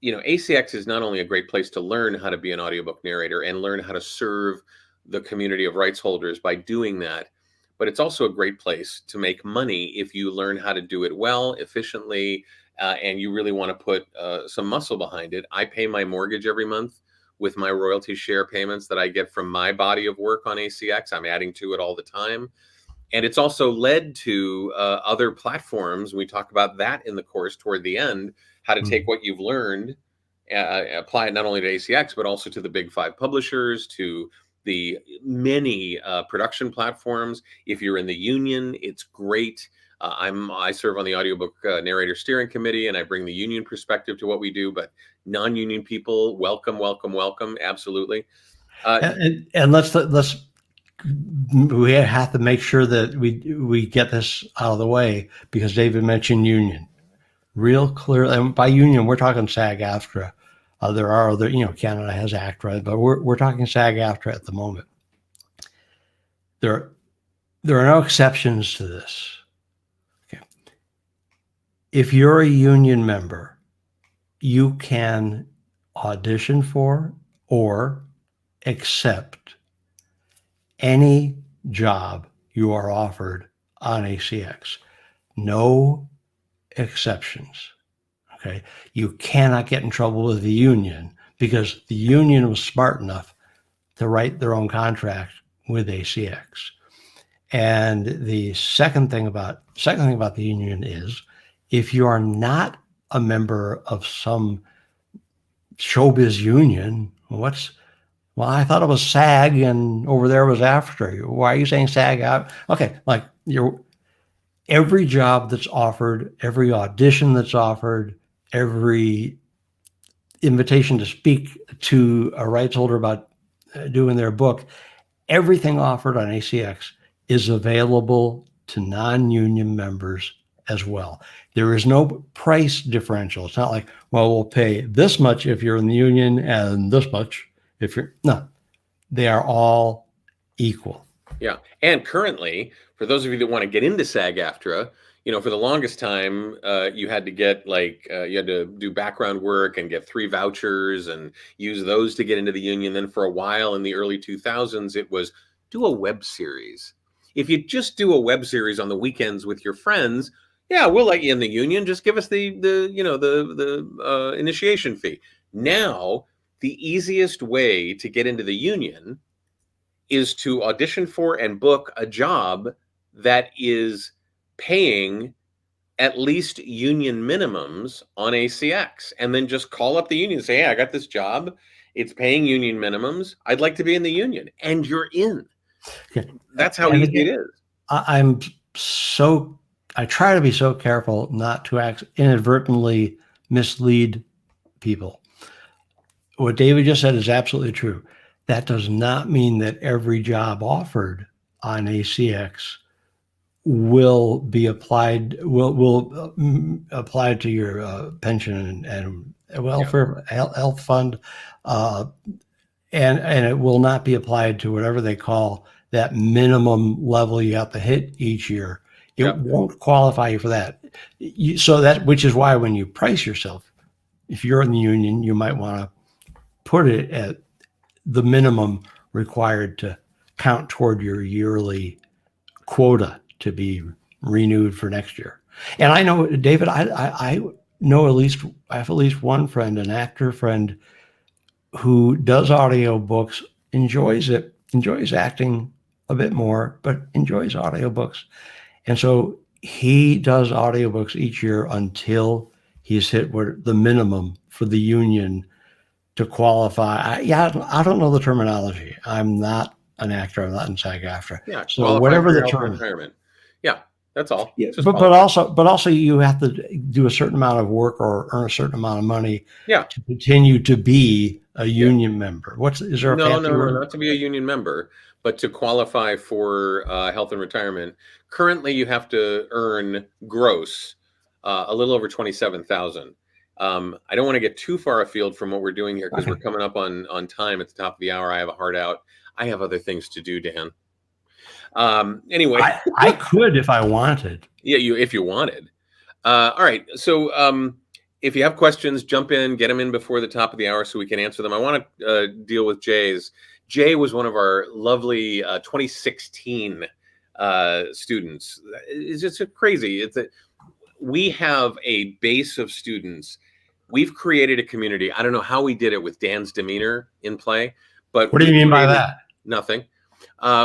ACX is not only a great place to learn how to be an audiobook narrator and learn how to serve the community of rights holders by doing that, but it's also a great place to make money if you learn how to do it well, efficiently, and you really want to put some muscle behind it. I pay my mortgage every month with my royalty share payments that I get from my body of work on ACX. I'm adding to it all the time. And it's also led to other platforms. We talk about that in the course toward the end, how to take what you've learned, apply it not only to ACX, but also to the big 5 publishers, to the many production platforms. If you're in the union, it's great. I serve on the audiobook narrator steering committee, and I bring the union perspective to what we do, but non-union people, welcome, welcome, welcome. Absolutely. And we have to make sure that we get this out of the way, because David mentioned union real clear. And by union, we're talking SAG-AFTRA. There are other, Canada has ACTRA, but we're talking SAG-AFTRA at the moment. There are no exceptions to this. Okay. If you're a union member, you can audition for or accept any job you are offered on ACX. No exceptions. Okay. You cannot get in trouble with the union, because the union was smart enough to write their own contract with ACX. And the second thing about the union is, if you are not a member of some showbiz union, well, I thought it was SAG and over there was AFTRA. Why are you saying SAG out? Okay, like every job that's offered, every audition that's offered, every invitation to speak to a rights holder about doing their book, everything offered on ACX is available to non-union members as well. There is no price differential. It's not like, well, we'll pay this much if you're in the union and this much if you're, no, they are all equal. Yeah. And currently, for those of you that want to get into SAG-AFTRA, for the longest time, you had to get you had to do background work and get 3 vouchers and use those to get into the union. Then for a while in the early 2000s, it was do a web series. If you just do a web series on the weekends with your friends, yeah, we'll let you in the union. Just give us the initiation fee. Now, the easiest way to get into the union is to audition for and book a job that is paying at least union minimums on ACX, and then just call up the union and say, hey, I got this job. It's paying union minimums. I'd like to be in the union. And you're in. Okay. That's how easy it is. I try to be so careful not to inadvertently mislead people. What David just said is absolutely true. That does not mean that every job offered on ACX will be applied, will apply to your pension and welfare health fund, and it will not be applied to whatever they call that minimum level you have to hit each year. It won't qualify you for that. Which is why when you price yourself, if you're in the union, you might want to put it at the minimum required to count toward your yearly quota to be renewed for next year. And I know, David, I know I have at least one friend, an actor friend, who does audiobooks, enjoys it, enjoys acting a bit more, but enjoys audiobooks. And so he does audiobooks each year until he's hit the minimum for the union to qualify. I don't know the terminology. I'm not an actor. I'm not in SAG-AFTRA. Yeah, So qualify whatever for the your health term. retirement. Yeah, that's all. Yeah, Just but qualify. also you have to do a certain amount of work or earn a certain amount of money Yeah. to continue to be a Yeah. union member. Is there a fancy No, word? not to be a union member, but to qualify for health and retirement. Currently, you have to earn gross a little over 27,000. I don't want to get too far afield from what we're doing here because we're Okay. coming up on time at the top of the hour. I have a hard out. I have other things to do, Dan. Anyway, I could if I wanted. yeah, if you wanted. All right. So if you have questions, jump in, get them in before the top of the hour so we can answer them. I want to deal with Jay's. Jay was one of our lovely 2016 students. It's just crazy. We have a base of students. We've created a community. I don't know how we did it with Dan's demeanor in play, but What do you mean by that? Nothing.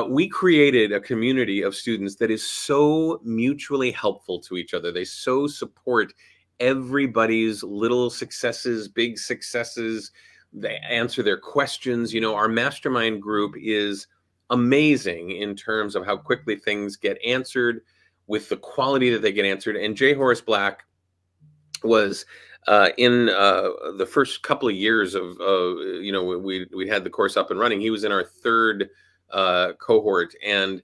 We created a community of students that is so mutually helpful to each other. They so support everybody's little successes, big successes. They answer their questions. Our mastermind group is amazing in terms of how quickly things get answered, with the quality that they get answered. And J. Horace Black was in the first couple of years of we had the course up and running. He was in our third cohort, and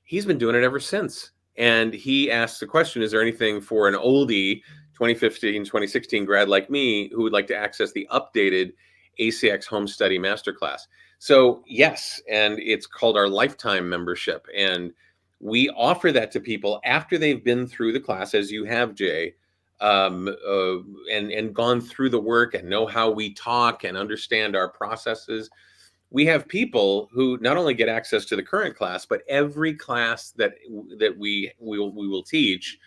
he's been doing it ever since. And he asked the question, is there anything for an oldie 2015 2016 grad like me who would like to access the updated ACX home study masterclass? So yes, and it's called our lifetime membership, and we offer that to people after they've been through the class, as you have, Jay, and gone through the work and know how we talk and understand our processes. We have people who not only get access to the current class, but every class that we will teach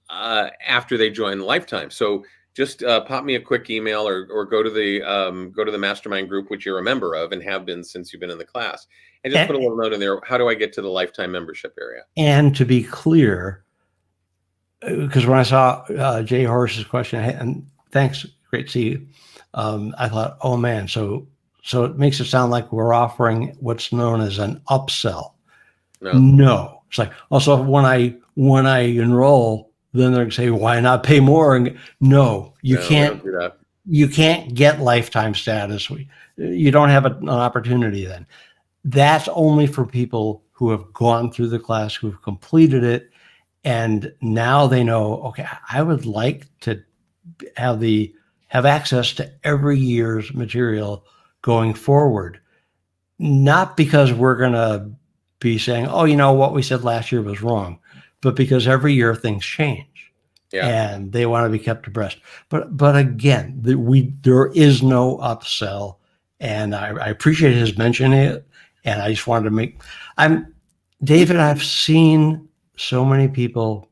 after they join Lifetime. So just pop me a quick email or go to the mastermind group, which you're a member of and have been since you've been in the class, and just put a little note in there. How do I get to the Lifetime membership area? And to be clear, because when I saw Jay Horace's question, and thanks, great to see you, I thought, oh man, so it makes it sound like we're offering what's known as an upsell. No. It's like, also when I enroll, then they're going to say, why not pay more? And no, you can't. We don't do that. You can't get lifetime status. You don't have an opportunity then. That's only for people who have gone through the class, who've completed it, and now they know, okay, I would like to have access to every year's material going forward. Not because we're going to be saying, oh, what we said last year was wrong, but because every year things change, and they want to be kept abreast. But again, there is no upsell, and I appreciate his mentioning it. And I just wanted to David, I've seen so many people,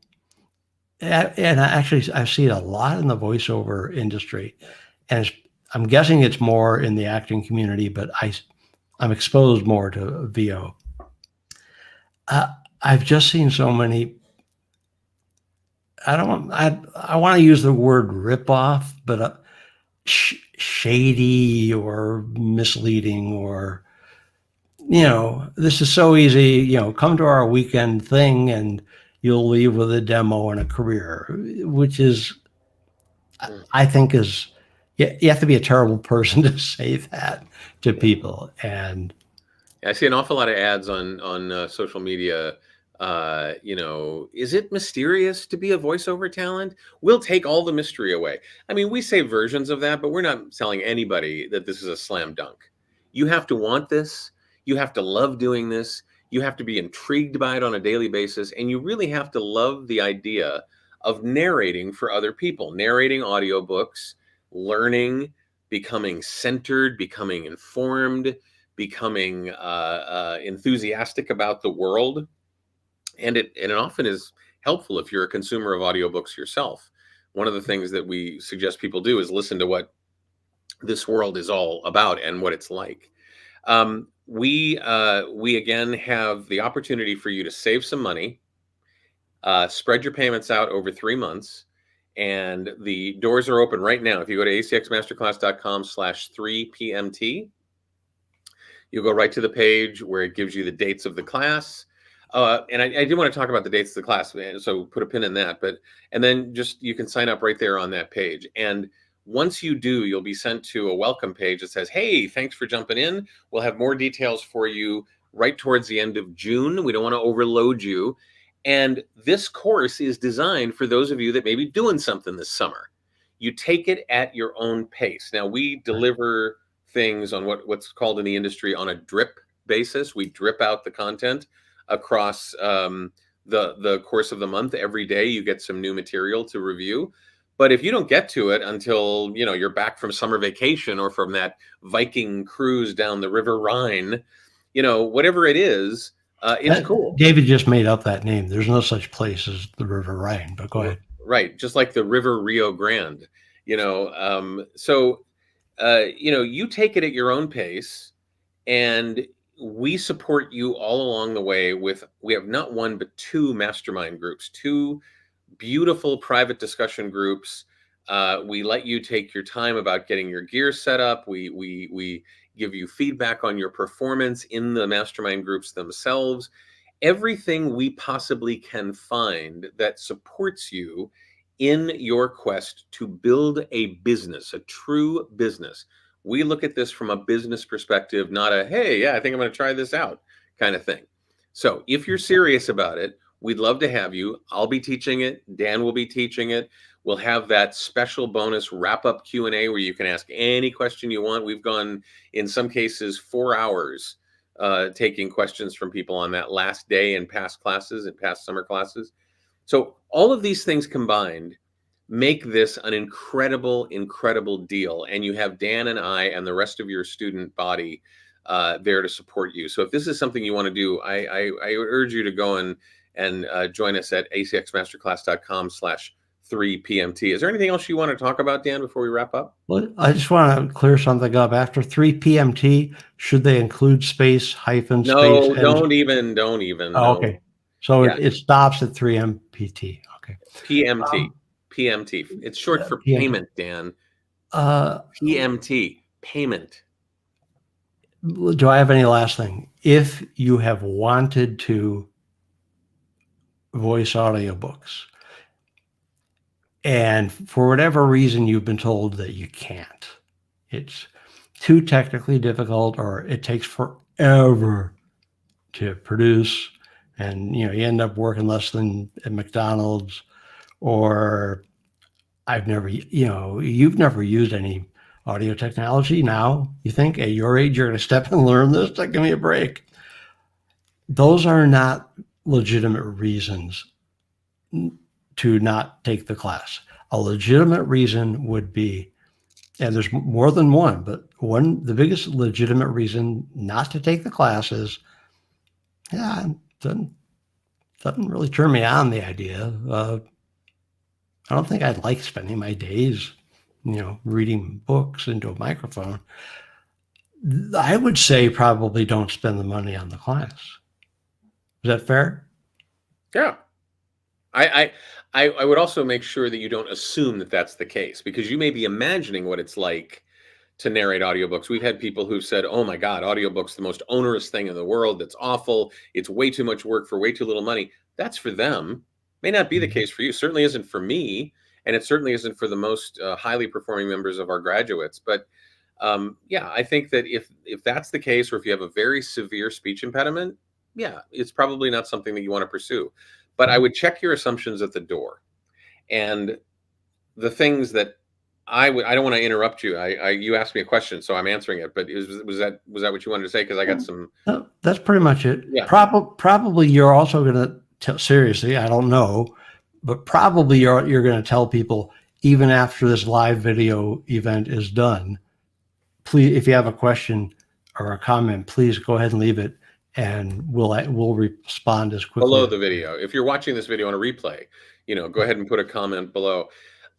and actually I see it a lot in the voiceover industry, and I'm guessing it's more in the acting community, but I'm exposed more to VO. I've just seen so many. I want to use the word ripoff, but shady or misleading, or this is so easy. Come to our weekend thing and you'll leave with a demo and a career, which is, I think, you have to be a terrible person to say that to people. And I see an awful lot of ads on social media. Is it mysterious to be a voiceover talent? We'll take all the mystery away. I mean, we say versions of that, but we're not telling anybody that this is a slam dunk. You have to want this. You have to love doing this. You have to be intrigued by it on a daily basis. And you really have to love the idea of narrating for other people, narrating audiobooks, learning, becoming centered, becoming informed, becoming enthusiastic about the world. And it often is helpful if you're a consumer of audiobooks yourself. One of the things that we suggest people do is listen to what this world is all about and what it's like. We again have the opportunity for you to save some money, spread your payments out over 3 months, and the doors are open right now. If you go to acxmasterclass.com/3pmt, you'll go right to the page where it gives you the dates of the class. And I do want to talk about the dates of the class, so put a pin in that. And then just you can sign up right there on that page. And once you do, you'll be sent to a welcome page that says, "Hey, thanks for jumping in. We'll have more details for you right towards the end of June. We don't want to overload you." And this course is designed for those of you that may be doing something this summer. You take it at your own pace. Now, we deliver things on what's called in the industry on a drip basis. We drip out the content across the course of the month. Every day you get some new material to review. But if you don't get to it until you're back from summer vacation or from that Viking cruise down the River Rhine, whatever it is, it's cool. David just made up that name. There's no such place as the River Rhine, but go ahead. Right. Just like the River Rio Grande, So you take it at your own pace, and we support you all along the way we have not one, but 2 mastermind groups, 2 beautiful private discussion groups. We let you take your time about getting your gear set up. We give you feedback on your performance in the mastermind groups themselves. Everything we possibly can find that supports you in your quest to build a business, a true business. We look at this from a business perspective, not a, hey, yeah, I think I'm going to try this out kind of thing. So if you're serious about it, we'd love to have you. I'll be teaching it. Dan will be teaching it. We'll have that special bonus wrap-up Q&A where you can ask any question you want. We've gone, in some cases, 4 hours taking questions from people on that last day in past classes and past summer classes. So all of these things combined make this an incredible, incredible deal. And you have Dan and I and the rest of your student body there to support you. So if this is something you want to do, I urge you to go and join us at acxmasterclass.com/3pmt. Is there anything else you want to talk about, Dan, before we wrap up? Well, I just want to clear something up. After 3pmt, should they include space, hyphen, space? No, don't even. Oh, No. okay. So yeah. it stops at 3mt. Okay. PMT. PMT. It's short for payment, Dan. PMT. Payment. Do I have any last thing? If you have wanted to voice audiobooks, and for whatever reason you've been told that you can't, it's too technically difficult, or it takes forever to produce, and you end up working less than at McDonald's, or you've never used any audio technology. Now you think at your age you're going to step and learn this? Like, give me a break. Those are not legitimate reasons to not take the class. A legitimate reason would be, and there's more than one, but the biggest legitimate reason not to take the class is, doesn't really turn me on, the idea. I don't think I'd like spending my days, reading books into a microphone. I would say probably don't spend the money on the class. Is that fair? Yeah. I would also make sure that you don't assume that that's the case, because you may be imagining what it's like to narrate audiobooks. We've had people who've said, oh my God, audiobooks, the most onerous thing in the world. That's awful. It's way too much work for way too little money. That's for them. May not be the case for you. Certainly isn't for me. And it certainly isn't for the most highly performing members of our graduates. But I think that if that's the case, or if you have a very severe speech impediment, it's probably not something that you want to pursue. But I would check your assumptions at the door. And the things that I don't want to interrupt you. You asked me a question, so I'm answering it. But was that what you wanted to say? Because I got some. That's pretty much it. Yeah. Probably you're also going to tell, seriously, I don't know, but probably you're going to tell people, even after this live video event is done, please, if you have a question, or a comment, please go ahead and leave it, and we'll respond as quickly below as the video. If you're watching this video on a replay, go ahead and put a comment below.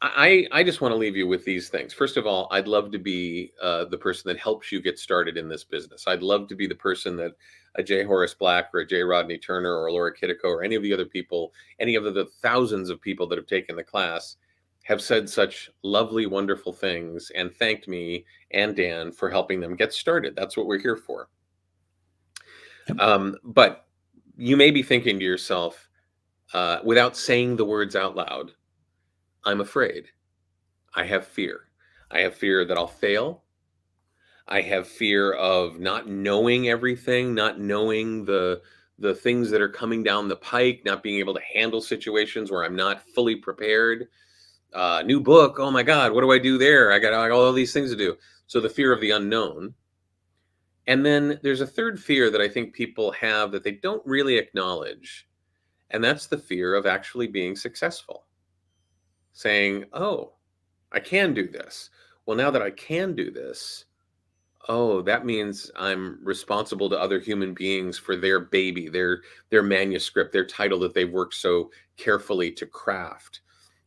I just want to leave you with these things. First of all, I'd love to be the person that helps you get started in this business. I'd love to be the person that a J. Horace Black or a J. Rodney Turner or Laura Kittico or any of the other people, any of the thousands of people that have taken the class have said such lovely, wonderful things and thanked me and Dan for helping them get started. That's what we're here for. Yep. But you may be thinking to yourself, without saying the words out loud, I'm afraid. I have fear. I have fear that I'll fail. I have fear of not knowing everything, not knowing the things that are coming down the pike, not being able to handle situations where I'm not fully prepared. New book. Oh my God, what do I do there? I got all these things to do. So the fear of the unknown. And then there's a third fear that I think people have that they don't really acknowledge. And that's the fear of actually being successful. Saying, oh, I can do this. Well, now that I can do this, oh, that means I'm responsible to other human beings for their baby, their manuscript, their title that they've worked so carefully to craft.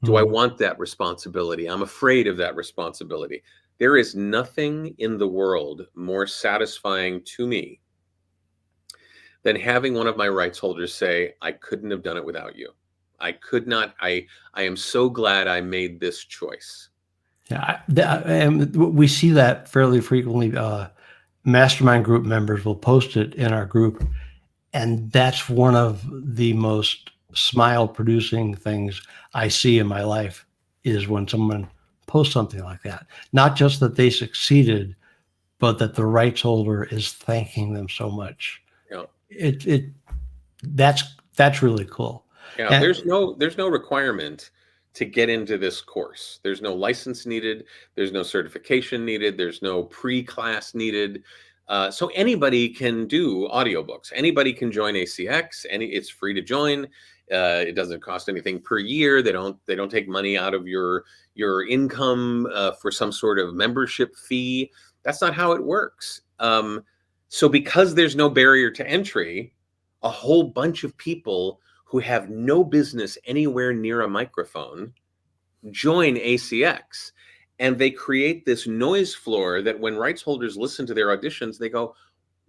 Do I want that responsibility? I'm afraid of that responsibility. There is nothing in the world more satisfying to me than having one of my rights holders say, I couldn't have done it without you. I could not. I am so glad I made this choice. Yeah, and we see that fairly frequently. Mastermind group members will post it in our group, and that's one of the most smile-producing things I see in my life is when someone posts something like that. Not just that they succeeded, but that the rights holder is thanking them so much. Yeah. That's really cool. Yeah, And there's no requirement to get into this course. There's no license needed. There's no certification needed. There's no pre-class needed. So anybody can do audiobooks. Anybody can join ACX. It's free to join. It doesn't cost anything per year. They don't take money out of your income for some sort of membership fee. That's not how it works. So because there's no barrier to entry, a whole bunch of people who have no business anywhere near a microphone join ACX, and they create this noise floor that when rights holders listen to their auditions, they go,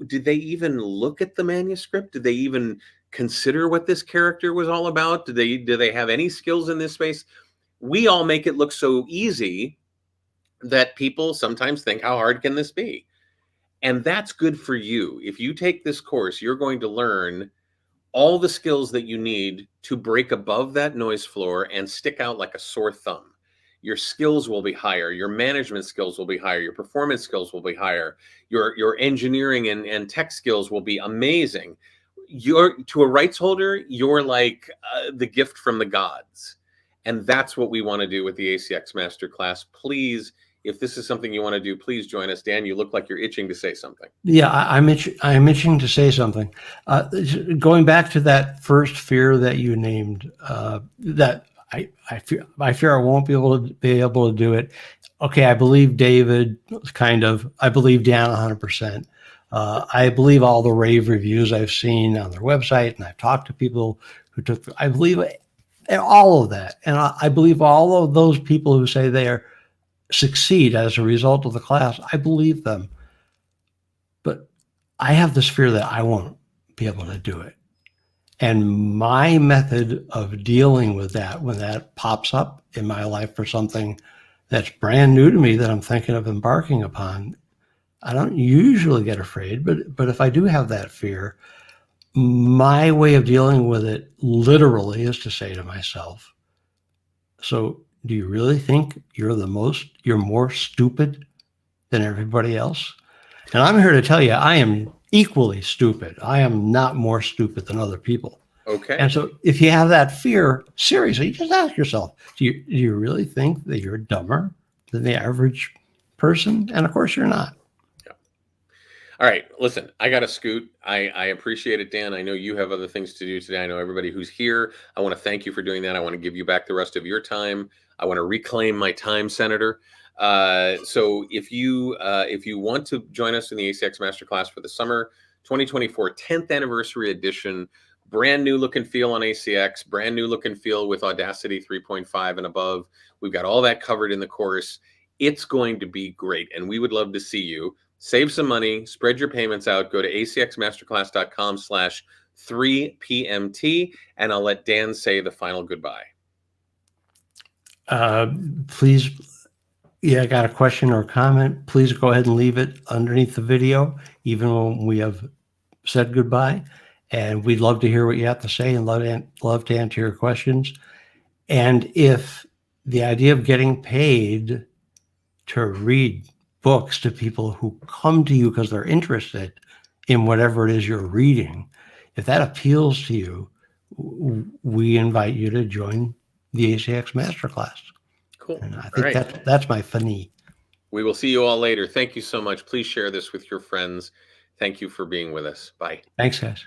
did they even look at the manuscript? Did they even consider what this character was all about? Do they have any skills in this space? We all make it look so easy that people sometimes think, how hard can this be? And that's good for you. If you take this course, you're going to learn all the skills that you need to break above that noise floor and stick out like a sore thumb. Your skills will be higher. Your management skills will be higher. Your performance skills will be higher. Your engineering and tech skills will be amazing. To a rights holder, you're like the gift from the gods. And that's what we want to do with the ACX Masterclass. Please, if this is something you want to do, please join us. Dan, you look like you're itching to say something. Yeah, I'm itching to say something. Going back to that first fear that you named, that I fear I won't be able to do it. Okay, I believe David, kind of. I believe Dan 100%. I believe all the rave reviews I've seen on their website, and I've talked to people who took. I believe all of that, and I believe all of those people who say they succeed as a result of the class. I believe them. But I have this fear that I won't be able to do it. And my method of dealing with that, when that pops up in my life for something that's brand new to me that I'm thinking of embarking upon, I don't usually get afraid, but if I do have that fear, my way of dealing with it literally is to say to myself, so do you really think you're more stupid than everybody else? And I'm here to tell you, I am equally stupid. I am not more stupid than other people. Okay. And so if you have that fear, seriously, just ask yourself, do you really think that you're dumber than the average person? And of course you're not. All right, listen, I got to scoot. I appreciate it, Dan. I know you have other things to do today. I know everybody who's here. I want to thank you for doing that. I want to give you back the rest of your time. I want to reclaim my time, Senator. So if you want to join us in the ACX Masterclass for the summer 2024 10th anniversary edition, brand new look and feel on ACX, brand new look and feel with Audacity 3.5 and above. We've got all that covered in the course. It's going to be great, and we would love to see you. Save some money, spread your payments out, go to acxmasterclass.com/3PMT, and I'll let Dan say the final goodbye. Please, I got a question or comment. Please go ahead and leave it underneath the video, even when we have said goodbye. And we'd love to hear what you have to say and love to answer your questions. And if the idea of getting paid to read books to people who come to you because they're interested in whatever it is you're reading, if that appeals to you, we invite you to join the ACX Masterclass. Cool. And I think that's my funny. We will see you all later. Thank you so much. Please share this with your friends. Thank you for being with us. Bye. Thanks, guys.